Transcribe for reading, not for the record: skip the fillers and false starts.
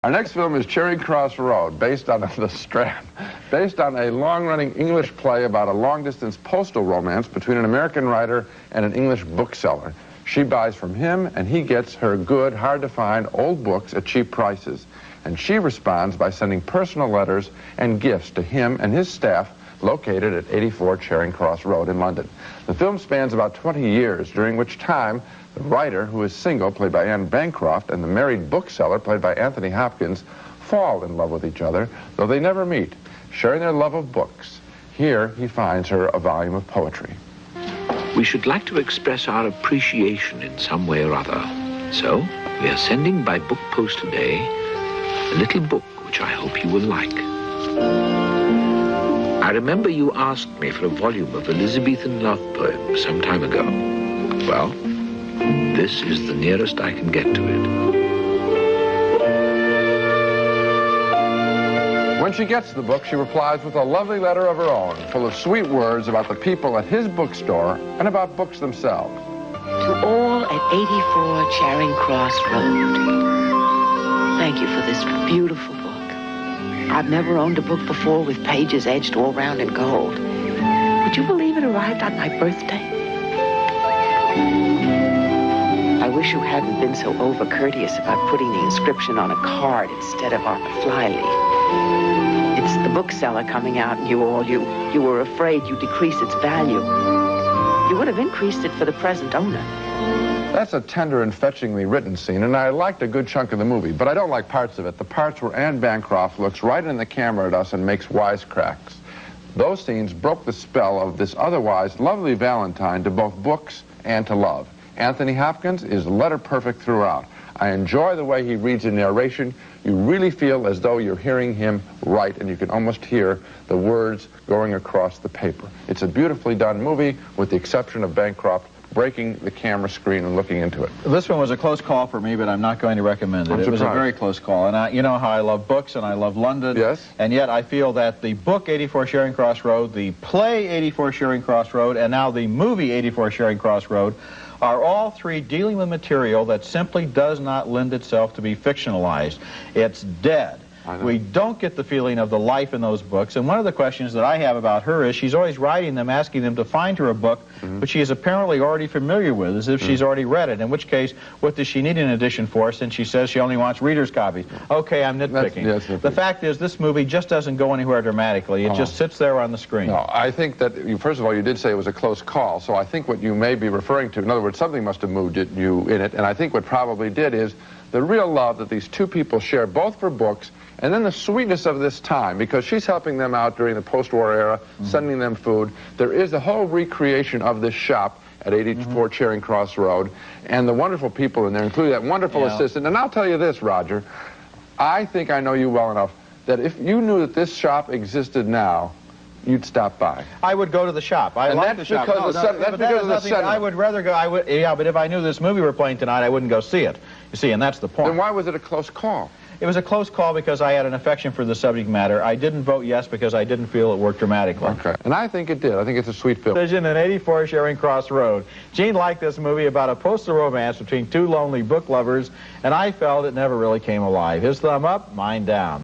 Our next film is Charing Cross Road, based on The Strand, based on a long-running English play about a long-distance postal romance between an American writer and an English bookseller. She buys from him, and he gets her good, hard-to-find old books at cheap prices. And she responds by sending personal letters and gifts to him and his staff located at 84 Charing Cross Road in London. The film spans about 20 years, during which time the writer, who is single, played by Anne Bancroft, and the married bookseller, played by Anthony Hopkins, fall in love with each other, though they never meet, sharing their love of books. Here he finds her a volume of poetry. We should like to express our appreciation in some way or other. So, we are sending by book post today a little book which I hope you will like. I remember you asked me for a volume of Elizabethan love poems some time ago. Well, this is the nearest I can get to it. When she gets the book, she replies with a lovely letter of her own, full of sweet words about the people at his bookstore and about books themselves. To all at 84 Charing Cross Road, thank you for this beautiful book. I've never owned a book before with pages edged all round in gold. Would you believe it arrived on my birthday? I wish you hadn't been so over-courteous about putting the inscription on a card instead of on a flyleaf. It's the bookseller coming out, and you were afraid you'd decrease its value. You would have increased it for the present owner. That's a tender and fetchingly written scene, and I liked a good chunk of the movie, but I don't like parts of it. The parts where Anne Bancroft looks right in the camera at us and makes wisecracks. Those scenes broke the spell of this otherwise lovely Valentine to both books and to love. Anthony Hopkins is letter perfect throughout. I enjoy the way he reads a narration. You really feel as though you're hearing him write, and you can almost hear the words going across the paper. It's a beautifully done movie, with the exception of Bancroft breaking the camera screen and looking into it. This one was a close call for me, but I'm not going to recommend it. It was a very close call. And you know how I love books and I love London. Yes. And yet I feel that the book 84 Charing Cross Road, the play 84 Charing Cross Road, and now the movie 84 Charing Cross Road are all three dealing with material that simply does not lend itself to be fictionalized. It's dead. We don't get the feeling of the life in those books, and one of the questions that I have about her is she's always writing them, asking them to find her a book which she is apparently already familiar with, as if she's already read it, in which case, what does she need an edition for, since she says she only wants reader's copies? Okay, I'm nitpicking. The fact is, this movie just doesn't go anywhere dramatically. It just sits there on the screen. No, I think that, first of all, you did say it was a close call, so I think what you may be referring to, in other words, something must have moved you in it, and I think what probably did is the real love that these two people share, both for books, and then the sweetness of this time, because she's helping them out during the post-war era, sending them food. There is a whole recreation of this shop at 84 Charing Cross Road, and the wonderful people in there, including that wonderful assistant. And I'll tell you this, Roger, I think I know you well enough that if you knew that this shop existed now, you'd stop by. I would go to the shop. I like the shop. That's because of the sentiment. I would rather go. Yeah, but if I knew this movie were playing tonight, I wouldn't go see it. You see, and that's the point. Then why was it a close call? It was a close call because I had an affection for the subject matter. I didn't vote yes because I didn't feel it worked dramatically. Okay. And I think it did. I think it's a sweet film. Decision in 84 Charing Cross Road. Gene liked this movie about a postal romance between two lonely book lovers, and I felt it never really came alive. His thumb up, mine down.